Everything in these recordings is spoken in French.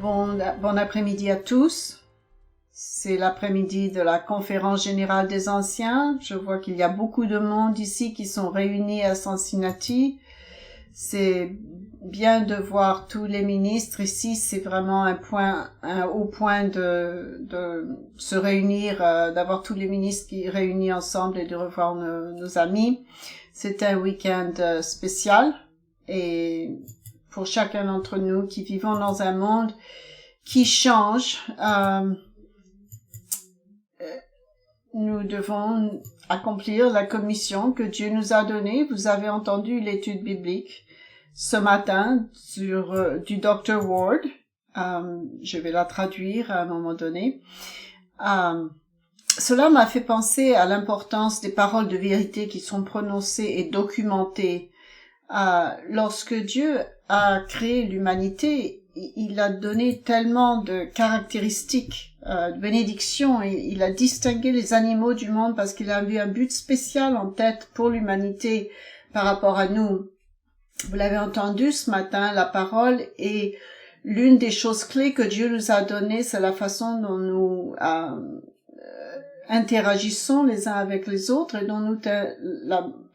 Bon après-midi à tous. C'est l'après-midi de la conférence générale des anciens. Je vois qu'il y a beaucoup de monde ici qui sont réunis à Cincinnati. C'est bien de voir tous les ministres ici. C'est vraiment un haut point de se réunir, d'avoir tous les ministres qui réunis ensemble et de revoir nos amis. C'est un week-end spécial et pour chacun d'entre nous qui vivons dans un monde qui change, nous devons accomplir la commission que Dieu nous a donnée. Vous avez entendu l'étude biblique ce matin du Dr. Ward. Je vais la traduire à un moment donné. Cela m'a fait penser à l'importance des paroles de vérité qui sont prononcées et documentées. Lorsque Dieu a créé l'humanité, il a donné tellement de caractéristiques, de bénédictions, et il a distingué les animaux du monde parce qu'il a eu un but spécial en tête pour l'humanité par rapport à nous. Vous l'avez entendu ce matin, la parole, et l'une des choses clés que Dieu nous a données, c'est la façon dont nous interagissons les uns avec les autres et dont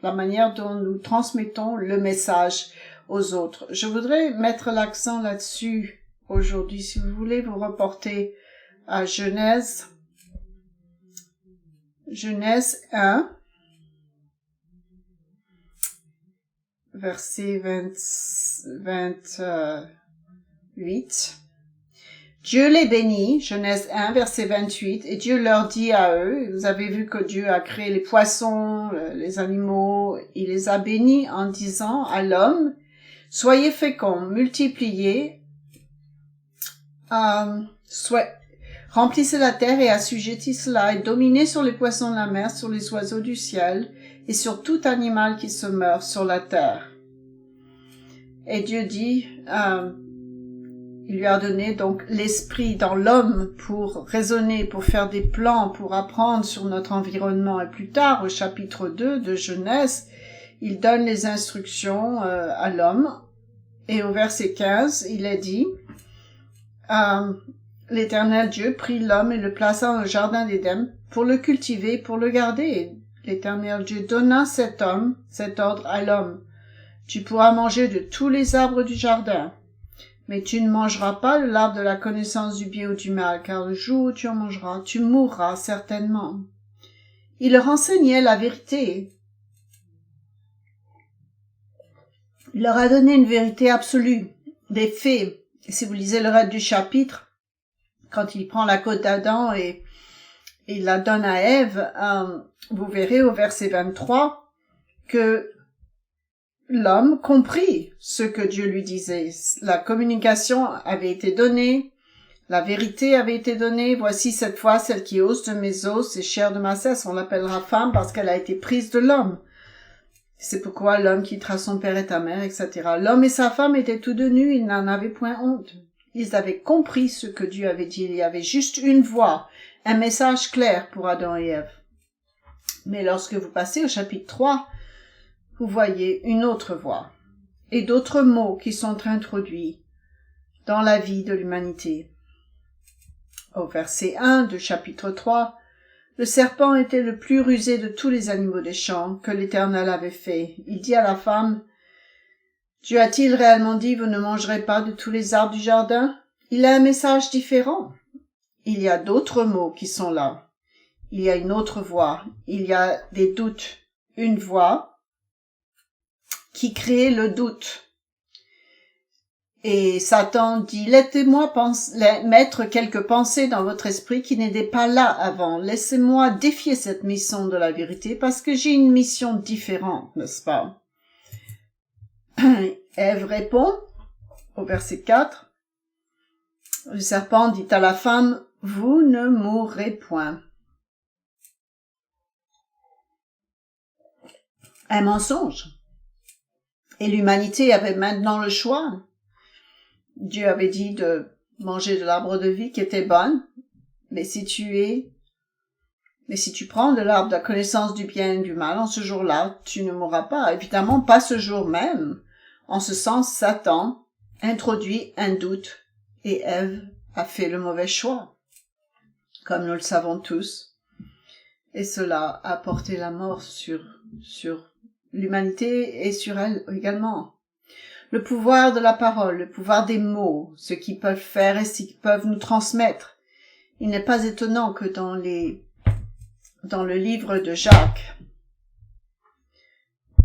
la manière dont nous transmettons le message aux autres. Je voudrais mettre l'accent là-dessus aujourd'hui. Si vous voulez vous reporter à Genèse 1, verset 28. Dieu les bénit, Genèse 1, verset 28, et Dieu leur dit à eux, vous avez vu que Dieu a créé les poissons, les animaux, il les a bénis en disant à l'homme, soyez féconds, multipliez, remplissez la terre et assujettissez-la, et dominez sur les poissons de la mer, sur les oiseaux du ciel, et sur tout animal qui se meurt sur la terre. Et Dieu dit, il lui a donné donc l'esprit dans l'homme pour raisonner, pour faire des plans, pour apprendre sur notre environnement. Et plus tard, au chapitre 2 de Genèse, il donne les instructions à l'homme. Et au verset 15, il est dit, l'Éternel Dieu prit l'homme et le plaça dans le jardin d'Éden pour le cultiver, pour le garder. Et l'Éternel Dieu donna cet ordre à l'homme. Tu pourras manger de tous les arbres du jardin, mais tu ne mangeras pas de l'arbre de la connaissance du bien ou du mal, car le jour où tu en mangeras, tu mourras certainement. Il leur enseignait la vérité. Il leur a donné une vérité absolue, des faits. Et si vous lisez le reste du chapitre, quand il prend la côte d'Adam et il la donne à Ève, vous verrez au verset 23 que l'homme comprit ce que Dieu lui disait. La communication avait été donnée, la vérité avait été donnée. Voici cette fois celle qui est os de mes os et chair de ma chair. On l'appellera femme parce qu'elle a été prise de l'homme. C'est pourquoi l'homme quittera son père et ta mère, etc. L'homme et sa femme étaient tous deux nus, ils n'en avaient point honte. Ils avaient compris ce que Dieu avait dit. Il y avait juste une voix, un message clair pour Adam et Ève. Mais lorsque vous passez au chapitre 3, vous voyez une autre voix et d'autres mots qui sont introduits dans la vie de l'humanité. Au verset 1 du chapitre 3, le serpent était le plus rusé de tous les animaux des champs que l'Éternel avait fait. Il dit à la femme, Dieu a-t-il réellement dit, vous ne mangerez pas de tous les arbres du jardin? Il a un message différent. Il y a d'autres mots qui sont là. Il y a une autre voix. Il y a des doutes. Une voix qui crée le doute. Et Satan dit, laissez-moi mettre quelques pensées dans votre esprit qui n'étaient pas là avant. Laissez-moi défier cette mission de la vérité parce que j'ai une mission différente, n'est-ce pas? Ève répond au verset 4. Le serpent dit à la femme, vous ne mourrez point. Un mensonge. Et l'humanité avait maintenant le choix. Dieu avait dit de manger de l'arbre de vie qui était bonne, mais si tu prends de l'arbre de la connaissance du bien et du mal, en ce jour-là, tu ne mourras pas. Évidemment, pas ce jour même. En ce sens, Satan introduit un doute et Ève a fait le mauvais choix, comme nous le savons tous. Et cela a porté la mort sur l'humanité et sur elle également. Le pouvoir de la parole, le pouvoir des mots, ce qu'ils peuvent faire et ce qu'ils peuvent nous transmettre. Il n'est pas étonnant que dans le livre de Jacques,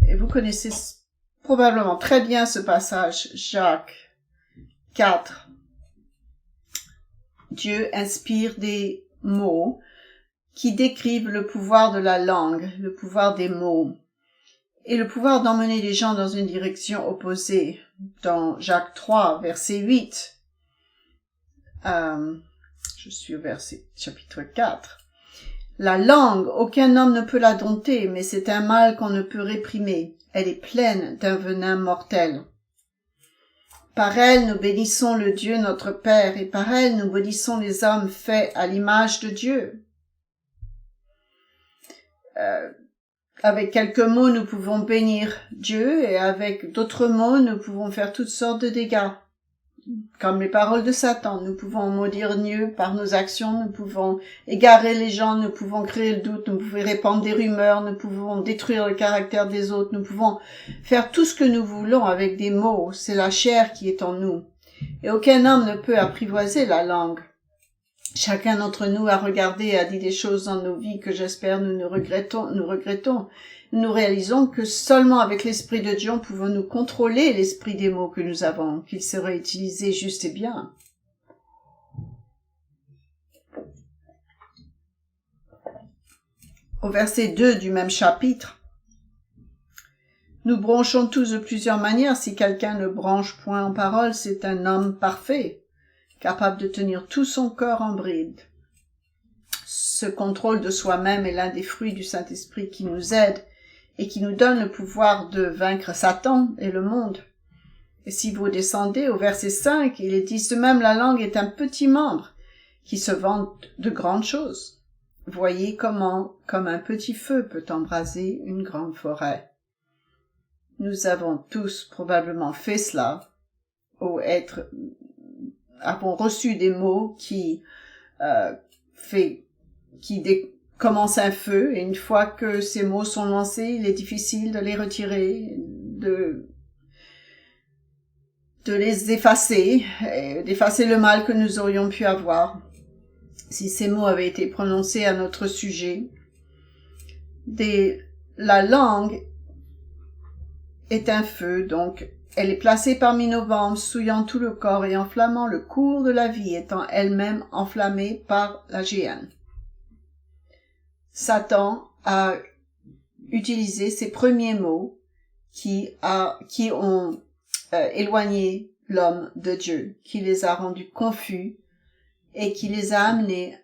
et vous connaissez probablement très bien ce passage, Jacques 4, Dieu inspire des mots qui décrivent le pouvoir de la langue, le pouvoir des mots, et le pouvoir d'emmener les gens dans une direction opposée. Dans Jacques 3, verset 8, je suis au chapitre 4. La langue, aucun homme ne peut la dompter, mais c'est un mal qu'on ne peut réprimer. Elle est pleine d'un venin mortel. Par elle, nous bénissons le Dieu notre Père, et par elle, nous bénissons les hommes faits à l'image de Dieu. Avec quelques mots, nous pouvons bénir Dieu, et avec d'autres mots, nous pouvons faire toutes sortes de dégâts. Comme les paroles de Satan, nous pouvons maudire Dieu par nos actions, nous pouvons égarer les gens, nous pouvons créer le doute, nous pouvons répandre des rumeurs, nous pouvons détruire le caractère des autres, nous pouvons faire tout ce que nous voulons avec des mots. C'est la chair qui est en nous. Et aucun homme ne peut apprivoiser la langue. Chacun d'entre nous a regardé et a dit des choses dans nos vies que j'espère nous regrettons. Nous réalisons que seulement avec l'Esprit de Dieu pouvons-nous contrôler l'esprit des mots que nous avons, qu'ils seraient utilisés juste et bien. Au verset 2 du même chapitre, nous branchons tous de plusieurs manières. Si quelqu'un ne branche point en parole, c'est un homme parfait, capable de tenir tout son corps en bride. Ce contrôle de soi-même est l'un des fruits du Saint-Esprit qui nous aide et qui nous donne le pouvoir de vaincre Satan et le monde. Et si vous descendez au verset 5, il est dit « De même, la langue est un petit membre qui se vante de grandes choses. Voyez comment, comme un petit feu peut embraser une grande forêt. » Nous avons tous probablement fait cela, avons reçu des mots qui commencent un feu, et une fois que ces mots sont lancés, il est difficile de les retirer, de les effacer, et d'effacer le mal que nous aurions pu avoir si ces mots avaient été prononcés à notre sujet. La langue est un feu, donc elle est placée parmi nos membres, souillant tout le corps et enflammant le cours de la vie, étant elle-même enflammée par la géhenne. Satan a utilisé ces premiers mots qui ont éloigné l'homme de Dieu, qui les a rendus confus et qui les a amenés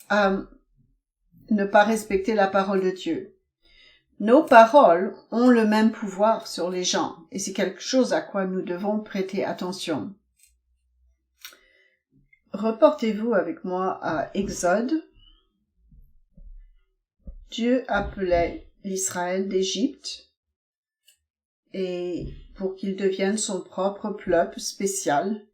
à ne pas respecter la parole de Dieu. Nos paroles ont le même pouvoir sur les gens, et c'est quelque chose à quoi nous devons prêter attention. Reportez-vous avec moi à Exode. Dieu appelait l'Israël d'Égypte, et pour qu'il devienne son propre peuple spécial,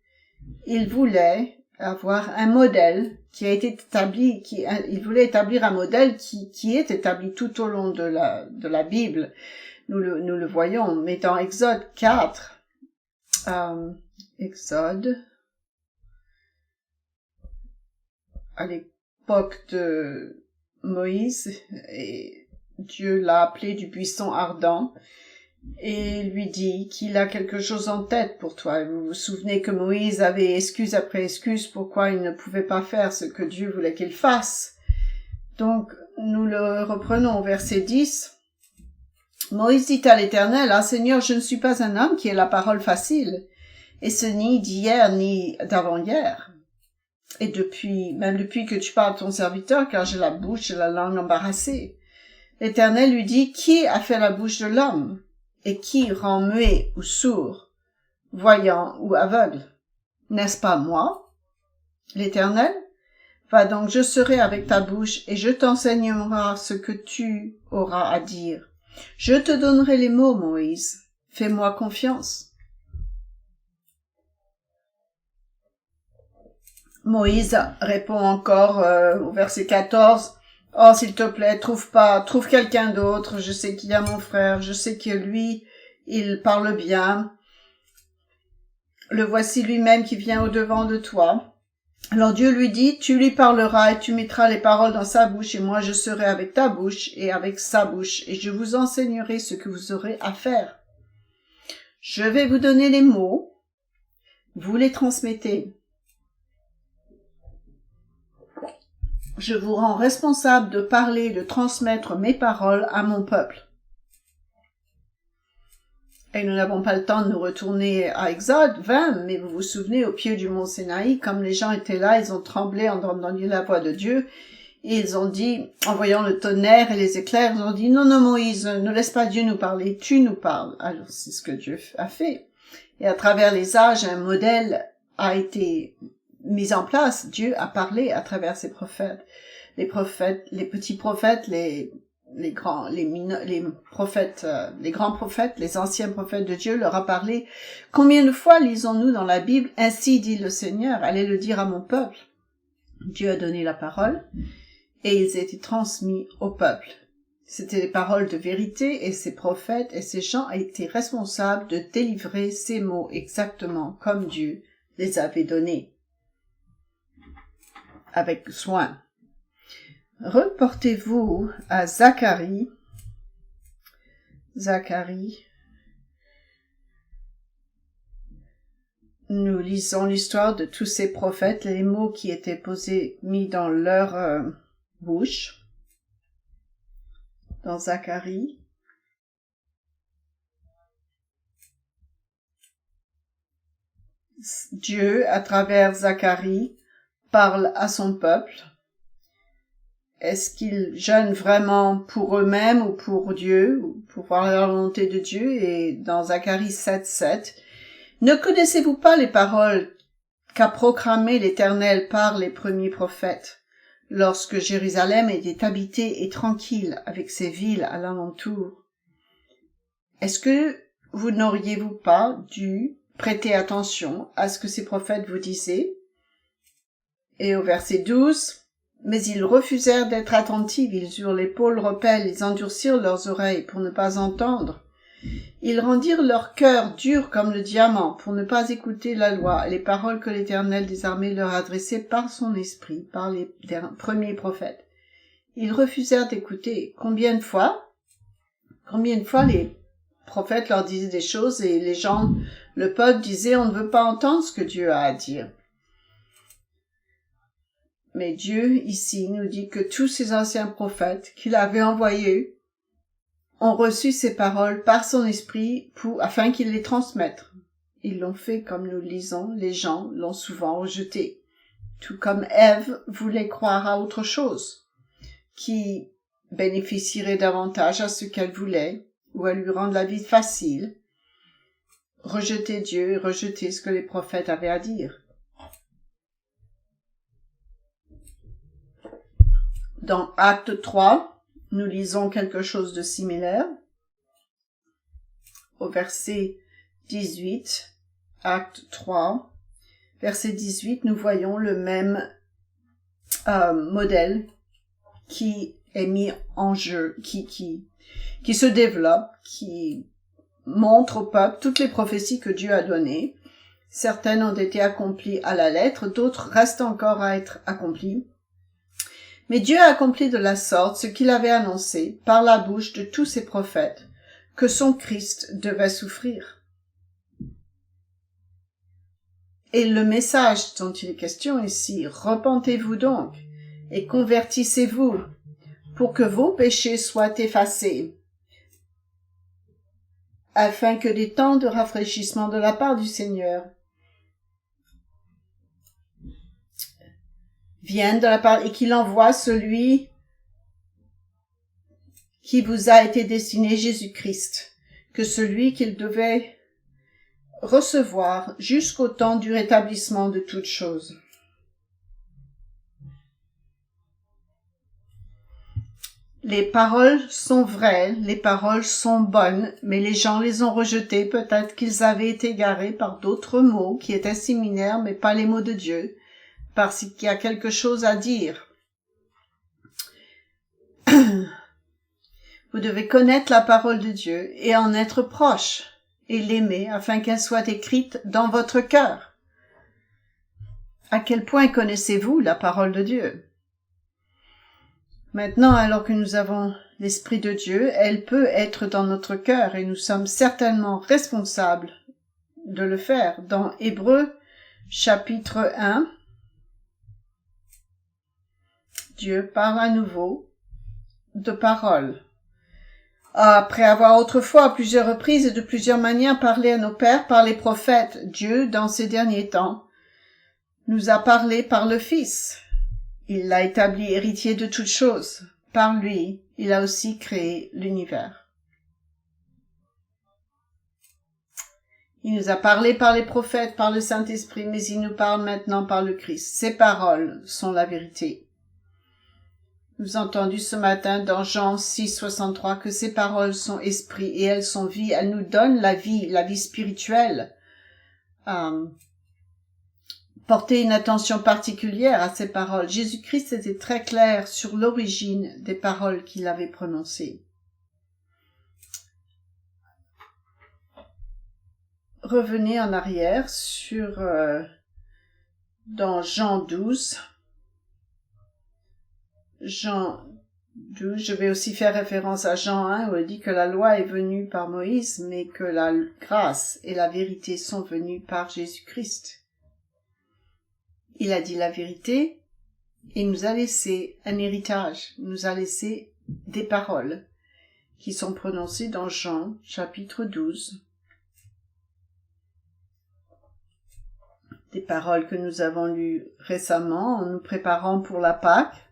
il voulait avoir un modèle qui a été établi, il voulait établir un modèle qui est établi tout au long de la Bible. Nous le voyons, mais dans Exode 4, Exode, à l'époque de Moïse, et Dieu l'a appelé du buisson ardent, et lui dit qu'il a quelque chose en tête pour toi. Vous vous souvenez que Moïse avait excuse après excuse pourquoi il ne pouvait pas faire ce que Dieu voulait qu'il fasse. Donc, nous le reprenons au verset 10. Moïse dit à l'Éternel, « Ah Seigneur, je ne suis pas un homme qui ait la parole facile, et ce ni d'hier ni d'avant-hier. Et même depuis que tu parles à ton serviteur, car j'ai la bouche et la langue embarrassée. » L'Éternel lui dit, « Qui a fait la bouche de l'homme? Et qui rend muet ou sourd, voyant ou aveugle? N'est-ce pas moi, l'Éternel? Va donc, je serai avec ta bouche, et je t'enseignerai ce que tu auras à dire. Je te donnerai les mots, Moïse. Fais-moi confiance. » Moïse répond encore au verset 14, « Oh, s'il te plaît, trouve quelqu'un d'autre, je sais qu'il y a mon frère, je sais que lui, il parle bien. Le voici lui-même qui vient au-devant de toi. » Alors Dieu lui dit, « Tu lui parleras et tu mettras les paroles dans sa bouche, et moi je serai avec ta bouche et avec sa bouche, et je vous enseignerai ce que vous aurez à faire. Je vais vous donner les mots, vous les transmettez. Je vous rends responsable de parler et de transmettre mes paroles à mon peuple. » Et nous n'avons pas le temps de nous retourner à Exode 20, mais vous vous souvenez, au pied du mont Sinaï, comme les gens étaient là, ils ont tremblé en entendant la voix de Dieu, et ils ont dit, en voyant le tonnerre et les éclairs, ils ont dit, non, Moïse, ne laisse pas Dieu nous parler, tu nous parles. Alors c'est ce que Dieu a fait. Et à travers les âges, un modèle a été mis en place. Dieu a parlé à travers ses prophètes. Les petits prophètes, les grands prophètes, les grands prophètes, les anciens prophètes de Dieu leur a parlé. Combien de fois lisons-nous dans la Bible, « Ainsi dit le Seigneur, allez le dire à mon peuple. » Dieu a donné la parole et ils étaient transmis au peuple. C'était des paroles de vérité et ces prophètes et ces gens étaient responsables de délivrer ces mots exactement comme Dieu les avait donnés, avec soin. Reportez-vous à Zacharie. Nous lisons l'histoire de tous ces prophètes, les mots qui étaient mis dans leur bouche. Dans Zacharie. Dieu, à travers Zacharie, parle à son peuple. Est-ce qu'ils jeûnent vraiment pour eux-mêmes ou pour Dieu, ou pour voir la volonté de Dieu? Et dans Zacharie 7:7, « Ne connaissez-vous pas les paroles qu'a proclamées l'Éternel par les premiers prophètes, lorsque Jérusalem était habitée et tranquille avec ses villes à l'alentour? Est-ce que vous n'auriez-vous pas dû prêter attention à ce que ces prophètes vous disaient? » Et au verset 12, « Mais ils refusèrent d'être attentifs, ils eurent l'épaule repelle, ils endurcirent leurs oreilles pour ne pas entendre. Ils rendirent leur cœur dur comme le diamant pour ne pas écouter la loi et les paroles que l'Éternel des armées leur adressait par son esprit, par les premiers prophètes. Ils refusèrent d'écouter. Combien de fois les prophètes leur disaient des choses et les gens, le peuple disait, on ne veut pas entendre ce que Dieu a à dire. Mais Dieu, ici, nous dit que tous ces anciens prophètes qu'il avait envoyés ont reçu ces paroles par son esprit afin qu'il les transmette. Ils l'ont fait comme nous le lisons, les gens l'ont souvent rejeté. Tout comme Ève voulait croire à autre chose, qui bénéficierait davantage à ce qu'elle voulait, ou à lui rendre la vie facile. Rejeter Dieu et rejeter ce que les prophètes avaient à dire. Dans Acte 3, nous lisons quelque chose de similaire. Au verset 18, Acte 3, verset 18, nous voyons le même modèle qui est mis en jeu, qui se développe, qui montre au peuple toutes les prophéties que Dieu a données. Certaines ont été accomplies à la lettre, d'autres restent encore à être accomplies. Mais Dieu a accompli de la sorte ce qu'il avait annoncé par la bouche de tous ses prophètes, que son Christ devait souffrir. Et le message dont il est question ici, repentez-vous donc et convertissez-vous pour que vos péchés soient effacés, afin que des temps de rafraîchissement de la part du Seigneur viennent de la part et qu'il envoie celui qui vous a été destiné, Jésus-Christ, que celui qu'il devait recevoir jusqu'au temps du rétablissement de toutes choses. Les paroles sont vraies, les paroles sont bonnes, mais les gens les ont rejetées. Peut-être qu'ils avaient été égarés par d'autres mots qui étaient similaires, mais pas les mots de Dieu. parce qu'il y a quelque chose à dire. Vous devez connaître la parole de Dieu et en être proche et l'aimer afin qu'elle soit écrite dans votre cœur. À quel point connaissez-vous la parole de Dieu? Maintenant, alors que nous avons l'Esprit de Dieu, elle peut être dans notre cœur et nous sommes certainement responsables de le faire. Dans Hébreux, chapitre 1, Dieu parle à nouveau de parole. Après avoir autrefois à plusieurs reprises et de plusieurs manières parlé à nos pères par les prophètes, Dieu, dans ces derniers temps, nous a parlé par le Fils. Il l'a établi héritier de toutes choses. Par lui, il a aussi créé l'univers. Il nous a parlé par les prophètes, par le Saint-Esprit, mais il nous parle maintenant par le Christ. Ses paroles sont la vérité. Nous avons entendu ce matin dans Jean 6, 63 que ces paroles sont esprit et elles sont vie. Elles nous donnent la vie spirituelle. Porter une attention particulière à ces paroles. Jésus-Christ était très clair sur l'origine des paroles qu'il avait prononcées. Revenez en arrière sur dans Jean 12. Jean 12, je vais aussi faire référence à Jean 1 où il dit que la loi est venue par Moïse, mais que la grâce et la vérité sont venues par Jésus-Christ. Il a dit la vérité et nous a laissé un héritage, nous a laissé des paroles qui sont prononcées dans Jean chapitre 12. Des paroles que nous avons lues récemment en nous préparant pour la Pâque.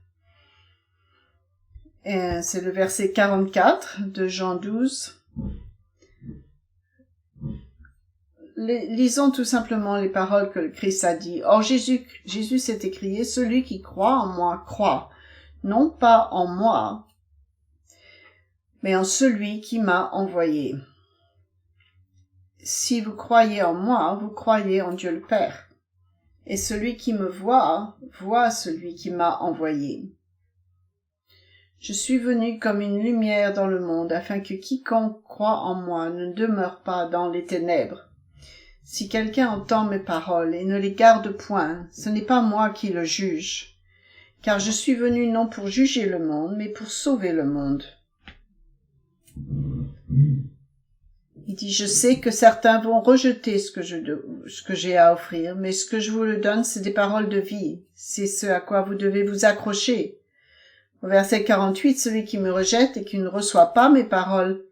Et c'est le verset 44 de Jean 12. Lisons tout simplement les paroles que le Christ a dit. Or Jésus s'est écrié, celui qui croit en moi croit, non pas en moi, mais en celui qui m'a envoyé. Si vous croyez en moi, vous croyez en Dieu le Père. Et celui qui me voit, voit celui qui m'a envoyé. Je suis venu comme une lumière dans le monde, afin que quiconque croit en moi ne demeure pas dans les ténèbres. Si quelqu'un entend mes paroles et ne les garde point, ce n'est pas moi qui le juge, car je suis venu non pour juger le monde, mais pour sauver le monde. Il dit, je sais que certains vont rejeter ce que j'ai à offrir, mais ce que je vous le donne, c'est des paroles de vie. C'est ce à quoi vous devez vous accrocher. Au verset 48, celui qui me rejette et qui ne reçoit pas mes paroles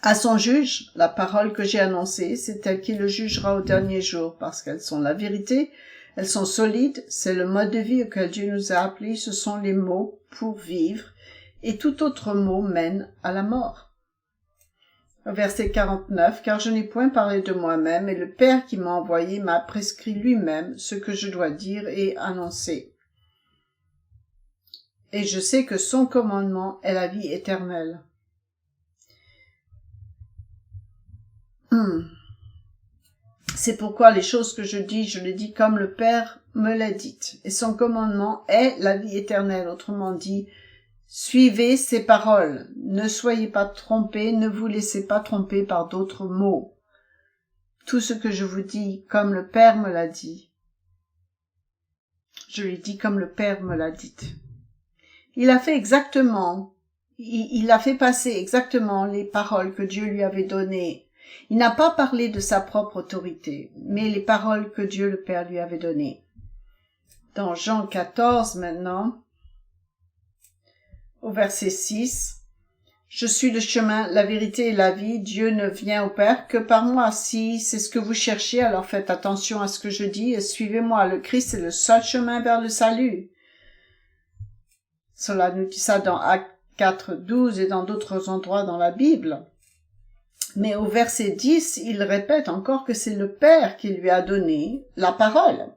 à son juge, la parole que j'ai annoncée, c'est elle qui le jugera au dernier jour, parce qu'elles sont la vérité, elles sont solides, c'est le mode de vie auquel Dieu nous a appelés, ce sont les mots pour vivre, et tout autre mot mène à la mort. Au verset 49, car je n'ai point parlé de moi-même, et le Père qui m'a envoyé m'a prescrit lui-même ce que je dois dire et annoncer. Et je sais que son commandement est la vie éternelle. C'est pourquoi les choses que je les dis comme le Père me l'a dites. Et son commandement est la vie éternelle. Autrement dit, suivez ses paroles. Ne soyez pas trompés, ne vous laissez pas tromper par d'autres mots. Tout ce que je vous dis comme le Père me l'a dit. Je lui dis comme le Père me l'a dit. Il a fait exactement, il a fait passer exactement les paroles que Dieu lui avait données. Il n'a pas parlé de sa propre autorité, mais les paroles que Dieu le Père lui avait données. Dans Jean 14 maintenant, au verset 6, « Je suis le chemin, la vérité et la vie. Dieu ne vient au Père que par moi. Si c'est ce que vous cherchez, alors faites attention à ce que je dis et suivez-moi. Le Christ est le seul chemin vers le salut. » Cela nous dit ça dans Actes 4, 12 et dans d'autres endroits dans la Bible. Mais au verset 10, il répète encore que c'est le Père qui lui a donné la parole.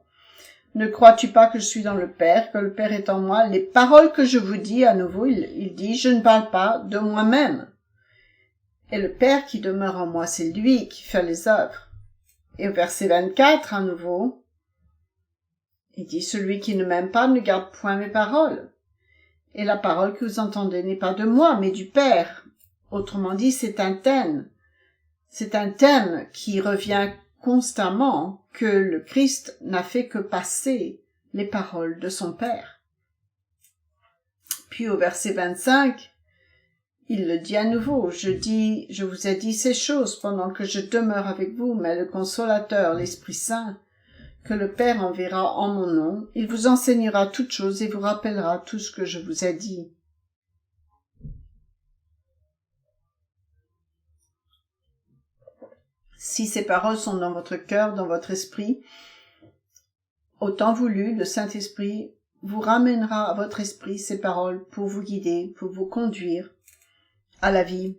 Ne crois-tu pas que je suis dans le Père, que le Père est en moi? Les paroles que je vous dis, à nouveau, il dit, je ne parle pas de moi-même. Et le Père qui demeure en moi, c'est lui qui fait les œuvres. Et au verset 24, à nouveau, Il dit, celui qui ne m'aime pas ne garde point mes paroles. Et la parole que vous entendez n'est pas de moi, mais du Père. Autrement dit, c'est un thème. C'est un thème qui revient constamment, que le Christ n'a fait que passer les paroles de son Père. Puis au verset 25, il le dit à nouveau, je vous ai dit ces choses pendant que je demeure avec vous, mais le Consolateur, l'Esprit Saint, que le Père enverra en mon nom, il vous enseignera toutes choses et vous rappellera tout ce que je vous ai dit. Si ces paroles sont dans votre cœur, dans votre esprit, au temps voulu, le Saint-Esprit vous ramènera à votre esprit ces paroles pour vous guider, pour vous conduire à la vie.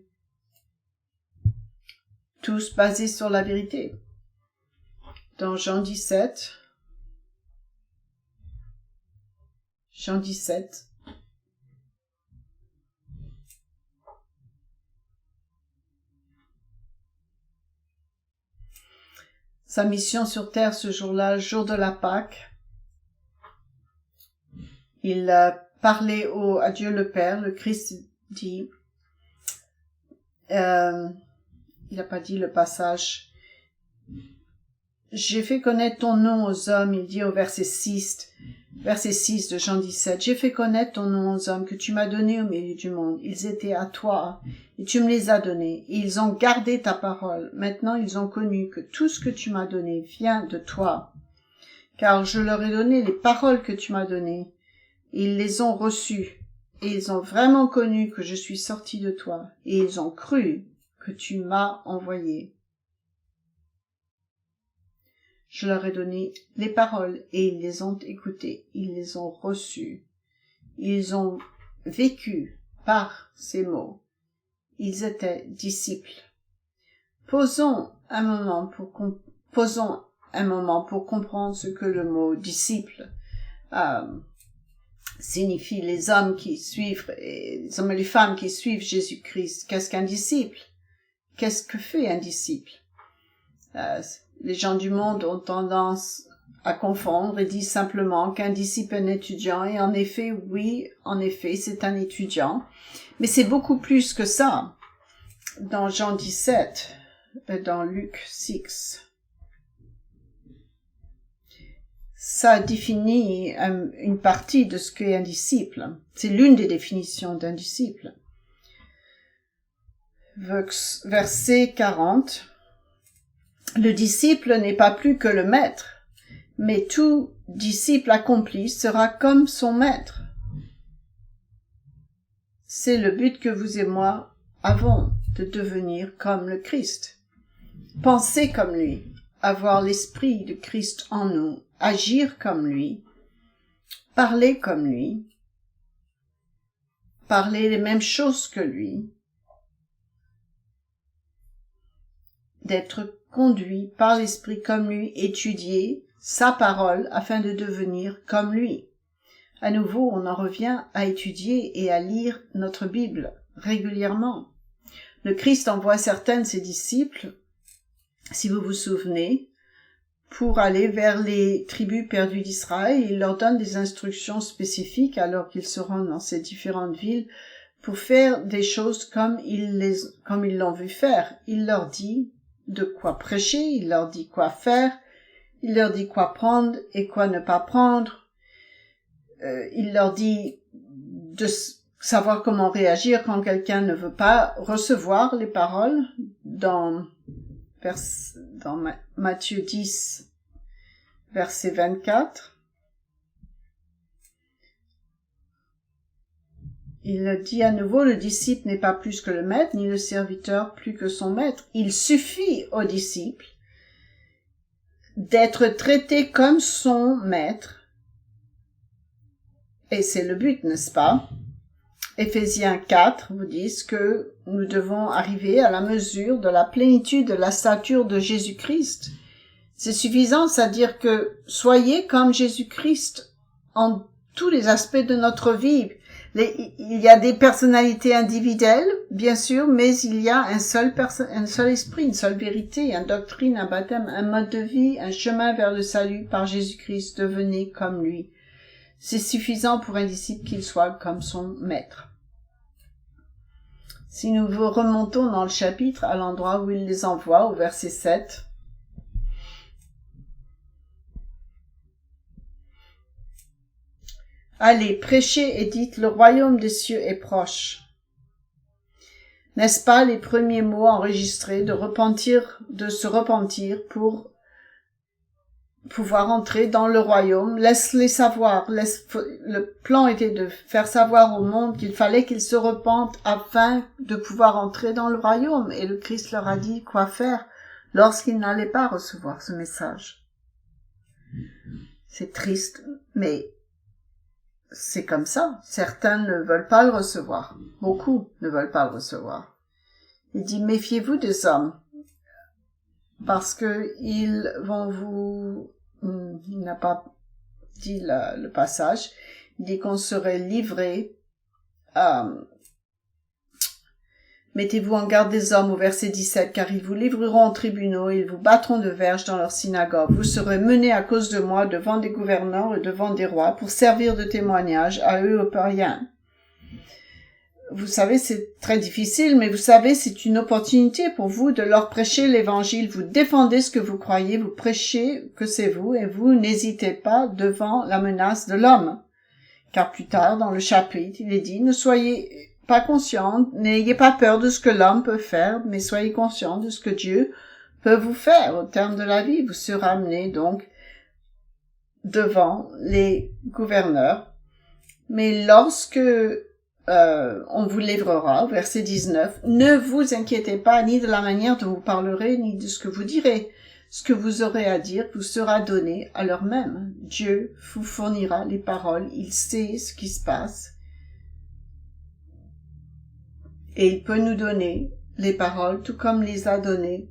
Tous basés sur la vérité. Dans Jean 17, sa mission sur terre ce jour-là, le jour de la Pâque, il parlait à Dieu le Père, le Christ dit, il n'a pas dit le passage, j'ai fait connaître ton nom aux hommes, il dit au verset 6 de Jean 17, j'ai fait connaître ton nom aux hommes que tu m'as donné au milieu du monde. Ils étaient à toi et tu me les as donnés. Et ils ont gardé ta parole. Maintenant, ils ont connu que tout ce que tu m'as donné vient de toi. Car je leur ai donné les paroles que tu m'as données. Et ils les ont reçues. Et ils ont vraiment connu que je suis sorti de toi. Et ils ont cru que tu m'as envoyé. Je leur ai donné les paroles et ils les ont écoutées, ils les ont reçues. Ils ont vécu par ces mots. Ils étaient disciples. Posons un moment pour comprendre ce que le mot disciple signifie. Les hommes qui suivent, les hommes et les femmes qui suivent Jésus-Christ. Qu'est-ce qu'un disciple? Qu'est-ce que fait un disciple? Les gens du monde ont tendance à confondre et disent simplement qu'un disciple est un étudiant. Et en effet, oui, c'est un étudiant. Mais c'est beaucoup plus que ça. Dans Jean 17, dans Luc 6, ça définit une partie de ce qu'est un disciple. C'est l'une des définitions d'un disciple. Verset 40. Le disciple n'est pas plus que le maître, mais tout disciple accompli sera comme son maître. C'est le but que vous et moi avons, de devenir comme le Christ. Penser comme lui, avoir l'esprit de Christ en nous, agir comme lui, parler comme lui, parler les mêmes choses que lui, d'être conduit par l'Esprit comme lui, étudier sa parole afin de devenir comme lui. À nouveau, on en revient à étudier et à lire notre Bible régulièrement. Le Christ envoie certains de ses disciples, si vous vous souvenez, pour aller vers les tribus perdues d'Israël. Il leur donne des instructions spécifiques alors qu'ils se rendent dans ces différentes villes pour faire des choses comme ils l'ont vu faire. Il leur dit de quoi prêcher, il leur dit quoi faire, il leur dit quoi prendre et quoi ne pas prendre. Il leur dit de savoir comment réagir quand quelqu'un ne veut pas recevoir les paroles. Dans Matthieu 10, verset 24, il dit à nouveau, le disciple n'est pas plus que le maître, ni le serviteur plus que son maître. Il suffit au disciple d'être traité comme son maître. Et c'est le but, n'est-ce pas? Éphésiens 4 vous dit que nous devons arriver à la mesure de la plénitude de la stature de Jésus-Christ. C'est suffisant, c'est-à-dire que soyez comme Jésus-Christ en tous les aspects de notre vie. Il y a des personnalités individuelles, bien sûr, mais il y a un seul esprit, une seule vérité, une doctrine, un baptême, un mode de vie, un chemin vers le salut par Jésus-Christ. Devenez comme lui. C'est suffisant pour un disciple qu'il soit comme son maître. Si nous vous remontons dans le chapitre à l'endroit où il les envoie, au verset 7, allez, prêchez et dites, le royaume des cieux est proche. N'est-ce pas les premiers mots enregistrés de se repentir pour pouvoir entrer dans le royaume? Laisse-les savoir. Le plan était de faire savoir au monde qu'il fallait qu'ils se repentent afin de pouvoir entrer dans le royaume. Et le Christ leur a dit quoi faire lorsqu'ils n'allaient pas recevoir ce message. C'est triste, mais c'est comme ça. Certains ne veulent pas le recevoir. Beaucoup ne veulent pas le recevoir. Il dit, méfiez-vous des hommes, parce que ils vont vous... Il n'a pas dit le passage. Il dit qu'on serait livré. Mettez-vous en garde des hommes au verset 17, car ils vous livreront aux tribunaux, ils vous battront de verges dans leurs synagogues. Vous serez menés à cause de moi devant des gouverneurs et devant des rois pour servir de témoignage à eux aux païens. Vous savez, c'est très difficile, mais vous savez, c'est une opportunité pour vous de leur prêcher l'évangile. Vous défendez ce que vous croyez, vous prêchez que c'est vous, et vous n'hésitez pas devant la menace de l'homme. Car plus tard, dans le chapitre, il est dit, ne soyez pas conscients, n'ayez pas peur de ce que l'homme peut faire, mais soyez conscients de ce que Dieu peut vous faire. Au terme de la vie, vous serez amenés donc devant les gouverneurs. Mais lorsque on vous livrera, verset 19, ne vous inquiétez pas ni de la manière dont vous parlerez, ni de ce que vous direz. Ce que vous aurez à dire vous sera donné à l'heure même. Dieu vous fournira les paroles, il sait ce qui se passe. Et il peut nous donner les paroles, tout comme il les a données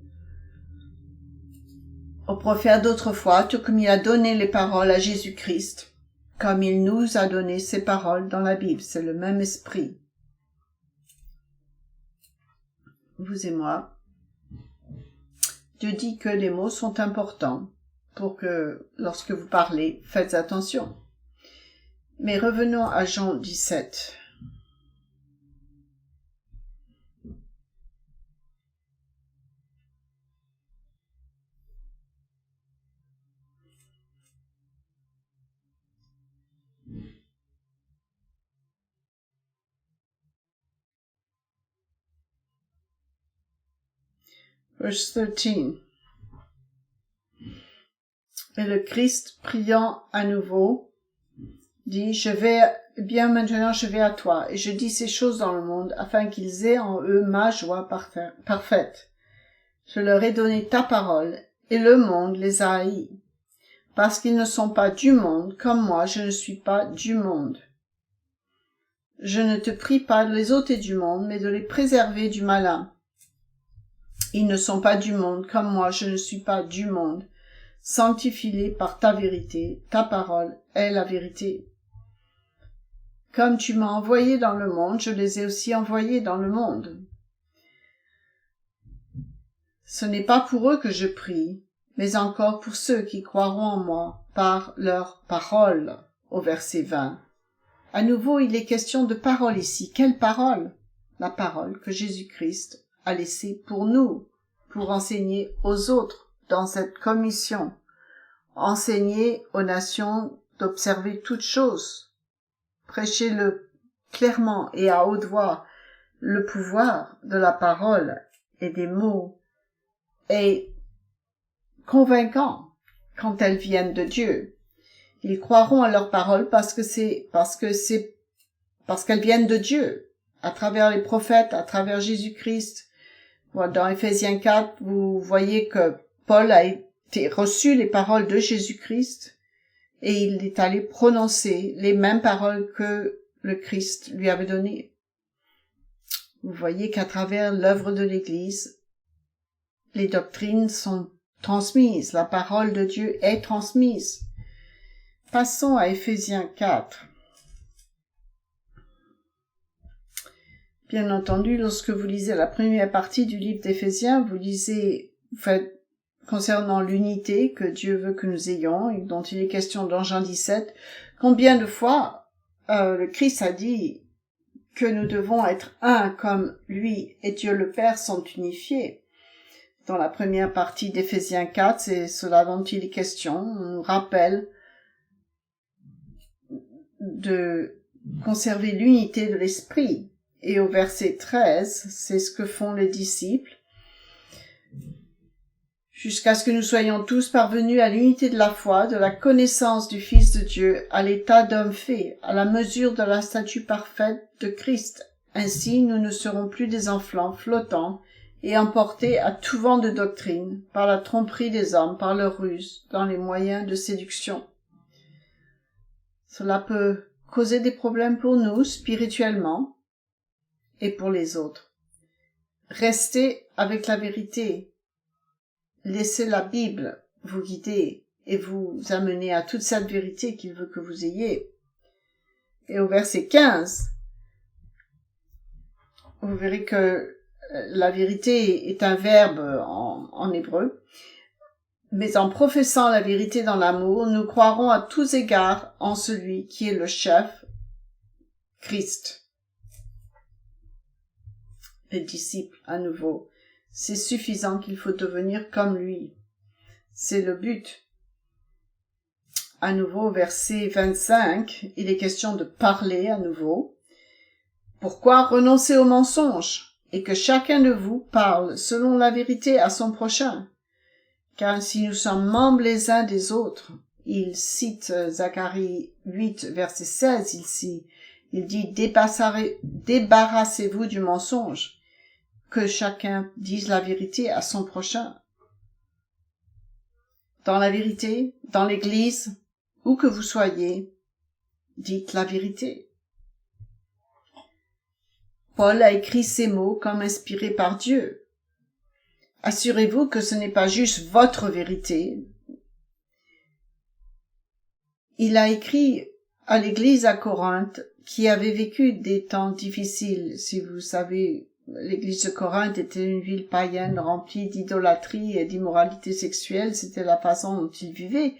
aux prophètes d'autrefois, tout comme il a donné les paroles à Jésus-Christ. Comme il nous a donné ces paroles dans la Bible. C'est le même esprit. Vous et moi. Dieu dit que les mots sont importants pour que, lorsque vous parlez, faites attention. Mais revenons à Jean 17. Verse 13. Et le Christ, priant à nouveau, dit, maintenant je vais à toi, et je dis ces choses dans le monde, afin qu'ils aient en eux ma joie parfaite. Je leur ai donné ta parole, et le monde les a haïs, parce qu'ils ne sont pas du monde, comme moi je ne suis pas du monde. Je ne te prie pas de les ôter du monde, mais de les préserver du malin. Ils ne sont pas du monde, comme moi je ne suis pas du monde. Sanctifie-les par ta vérité, ta parole est la vérité. Comme tu m'as envoyé dans le monde, je les ai aussi envoyés dans le monde. Ce n'est pas pour eux que je prie, mais encore pour ceux qui croiront en moi par leur parole, au verset 20. À nouveau, il est question de parole ici. Quelle parole? La parole que Jésus-Christ a laissée pour nous, pour enseigner aux autres dans cette commission. Enseigner aux nations d'observer toutes choses. Prêchez-le clairement et à haute voix. Le pouvoir de la parole et des mots est convaincant quand elles viennent de Dieu. Ils croiront à leurs paroles parce qu'elles viennent de Dieu, à travers les prophètes, à travers Jésus-Christ. Dans Éphésiens 4, vous voyez que Paul a reçu les paroles de Jésus-Christ et il est allé prononcer les mêmes paroles que le Christ lui avait données. Vous voyez qu'à travers l'œuvre de l'Église, les doctrines sont transmises, la parole de Dieu est transmise. Passons à Éphésiens 4. Bien entendu, lorsque vous lisez la première partie du livre d'Éphésiens, vous lisez, concernant l'unité que Dieu veut que nous ayons, et dont il est question dans Jean 17, combien de fois le Christ a dit que nous devons être un comme lui et Dieu le Père sont unifiés. Dans la première partie d'Éphésiens 4, c'est cela dont il est question. On nous rappelle de conserver l'unité de l'esprit. Et au verset 13, c'est ce que font les disciples. Jusqu'à ce que nous soyons tous parvenus à l'unité de la foi, de la connaissance du Fils de Dieu, à l'état d'homme fait, à la mesure de la statue parfaite de Christ. Ainsi, nous ne serons plus des enfants flottants et emportés à tout vent de doctrine, par la tromperie des hommes, par leur ruse, dans les moyens de séduction. Cela peut causer des problèmes pour nous, spirituellement, et pour les autres. Restez avec la vérité. Laissez la Bible vous guider et vous amener à toute cette vérité qu'il veut que vous ayez. Et au verset 15, vous verrez que la vérité est un verbe en hébreu. Mais en professant la vérité dans l'amour, nous croirons à tous égards en celui qui est le chef, Christ. Les disciples, à nouveau, c'est suffisant qu'il faut devenir comme lui. C'est le but. À nouveau, verset 25, il est question de parler à nouveau. Pourquoi renoncer au mensonge et que chacun de vous parle selon la vérité à son prochain? Car si nous sommes membres les uns des autres, il cite Zacharie 8, verset 16 ici, il dit « Débarrassez-vous du mensonge, que chacun dise la vérité à son prochain. » Dans la vérité, dans l'Église, où que vous soyez, dites la vérité. Paul a écrit ces mots comme inspirés par Dieu. Assurez-vous que ce n'est pas juste votre vérité. Il a écrit à l'église à Corinthe, qui avait vécu des temps difficiles. Si vous savez, l'église de Corinthe était une ville païenne remplie d'idolâtrie et d'immoralité sexuelle. C'était la façon dont ils vivaient.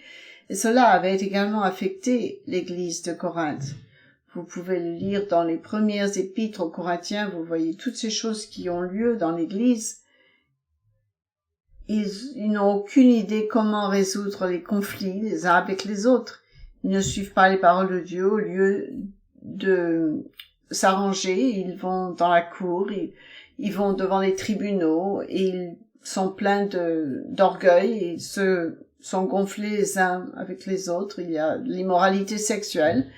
Et cela avait également affecté l'église de Corinthe. Vous pouvez le lire dans les premières épîtres aux Corinthiens. Vous voyez toutes ces choses qui ont lieu dans l'église. Ils n'ont aucune idée comment résoudre les conflits les uns avec les autres. Ils ne suivent pas les paroles de Dieu. Au lieu de s'arranger, ils vont dans la cour, ils vont devant les tribunaux et ils sont pleins d'orgueil et ils se sont gonflés les uns avec les autres. Il y a l'immoralité sexuelle.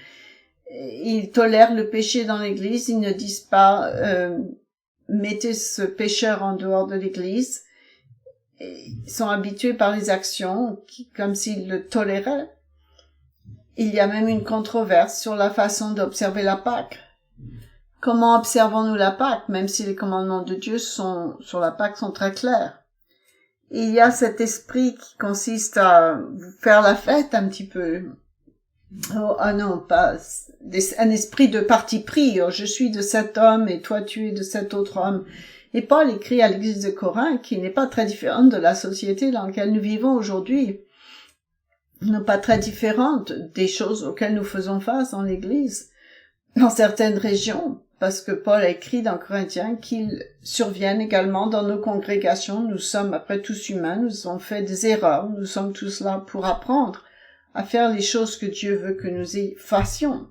Ils tolèrent le péché dans l'église. Ils ne disent pas mettez ce pécheur en dehors de l'église. Ils sont habitués par les actions comme s'ils le toléraient. Il y a même une controverse sur la façon d'observer la Pâque. Comment observons-nous la Pâque, même si les commandements de Dieu sur la Pâque sont très clairs? Il y a cet esprit qui consiste à faire la fête un petit peu. Oh, ah non, pas un esprit de parti pris. Oh, je suis de cet homme et toi tu es de cet autre homme. Et Paul écrit à l'église de Corinthe, qui n'est pas très différente de la société dans laquelle nous vivons aujourd'hui, non pas très différente des choses auxquelles nous faisons face dans l'église, dans certaines régions, parce que Paul a écrit dans Corinthiens qu'ils surviennent également dans nos congrégations. Nous sommes après tous humains, nous avons fait des erreurs, nous sommes tous là pour apprendre à faire les choses que Dieu veut que nous fassions.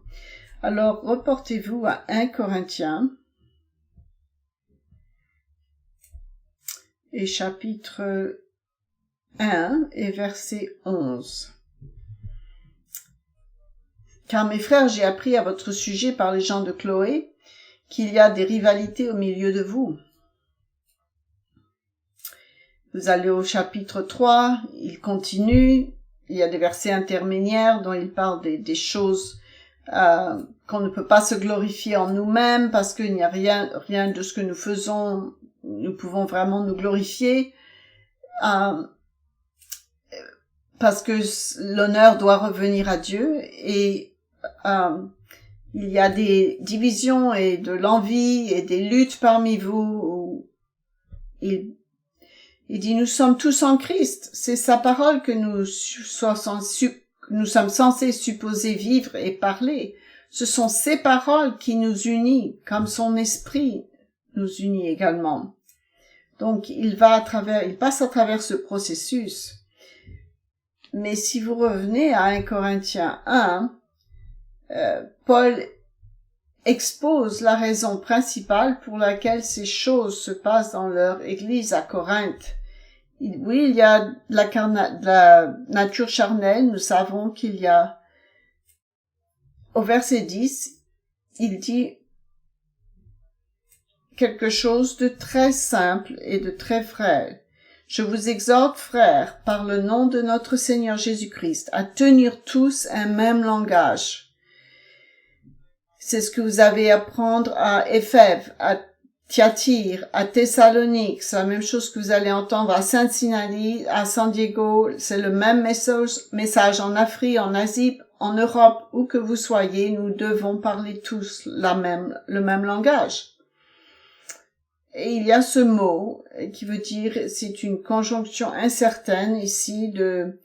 Alors, reportez-vous à 1 Corinthiens, et chapitre 1 et verset 11. Car mes frères, j'ai appris à votre sujet par les gens de Chloé qu'il y a des rivalités au milieu de vous. Vous allez au chapitre 3, il continue, il y a des versets intermédiaires dont il parle des choses qu'on ne peut pas se glorifier en nous-mêmes parce qu'il n'y a rien de ce que nous faisons. Nous pouvons vraiment nous glorifier parce que l'honneur doit revenir à Dieu et il y a des divisions et de l'envie et des luttes parmi vous. Il dit, nous sommes tous en Christ. C'est sa parole que nous sommes censés supposer vivre et parler. Ce sont ses paroles qui nous unissent, comme son esprit nous unit également. Donc, il passe à travers ce processus. Mais si vous revenez à 1 Corinthiens 1, Paul expose la raison principale pour laquelle ces choses se passent dans leur église à Corinthe. Oui, il y a de la nature charnelle, nous savons qu'il y a. Au verset 10, il dit quelque chose de très simple et de très vrai. Je vous exhorte, frères, par le nom de notre Seigneur Jésus-Christ, à tenir tous un même langage. C'est ce que vous avez à apprendre à Éphèse, à Thyatire, à Thessalonique. C'est la même chose que vous allez entendre à Cincinnati, à San Diego. C'est le même message en Afrique, en Asie, en Europe, où que vous soyez. Nous devons parler tous le même langage. Et il y a ce mot qui veut dire, c'est une conjonction incertaine ici le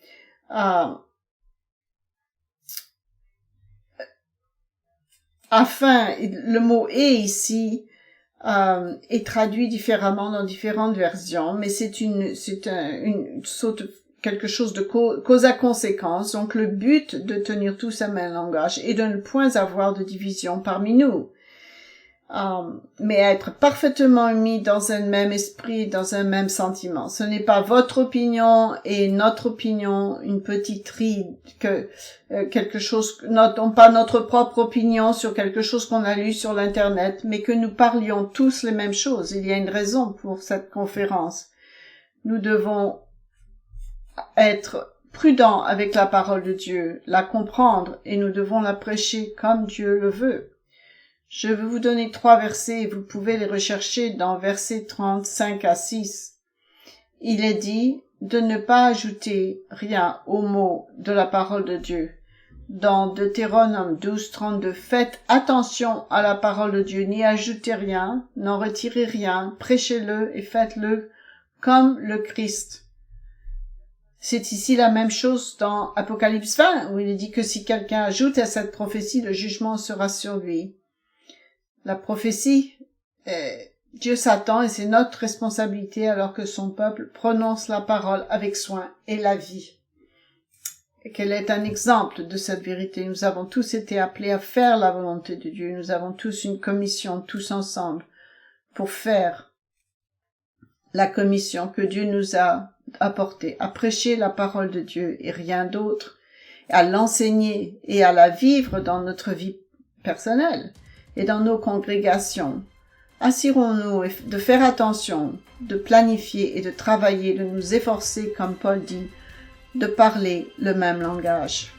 mot est ici est traduit différemment dans différentes versions, mais c'est une sorte de quelque chose de cause à conséquence. Donc le but de tenir tous un même langage est de ne point avoir de division parmi nous. Mais être parfaitement unis dans un même esprit, dans un même sentiment. Ce n'est pas votre opinion et notre opinion, une petite ride, non pas notre propre opinion sur quelque chose qu'on a lu sur l'internet, mais que nous parlions tous les mêmes choses. Il y a une raison pour cette conférence. Nous devons être prudents avec la parole de Dieu, la comprendre, et nous devons la prêcher comme Dieu le veut. Je vais vous donner 3 versets et vous pouvez les rechercher dans versets 35 à 6. Il est dit de ne pas ajouter rien aux mots de la parole de Dieu. Dans Deutéronome 12:32, faites attention à la parole de Dieu, n'y ajoutez rien, n'en retirez rien, prêchez-le et faites-le comme le Christ. C'est ici la même chose dans Apocalypse 20, où il est dit que si quelqu'un ajoute à cette prophétie, le jugement sera sur lui. La prophétie, Dieu s'attend et c'est notre responsabilité alors que son peuple prononce la parole avec soin et la vie. Et qu'elle est un exemple de cette vérité. Nous avons tous été appelés à faire la volonté de Dieu. Nous avons tous une commission, tous ensemble, pour faire la commission que Dieu nous a apportée, à prêcher la parole de Dieu et rien d'autre, à l'enseigner et à la vivre dans notre vie personnelle et dans nos congrégations. Assurons-nous de faire attention, de planifier et de travailler, de nous efforcer, comme Paul dit, de parler le même langage.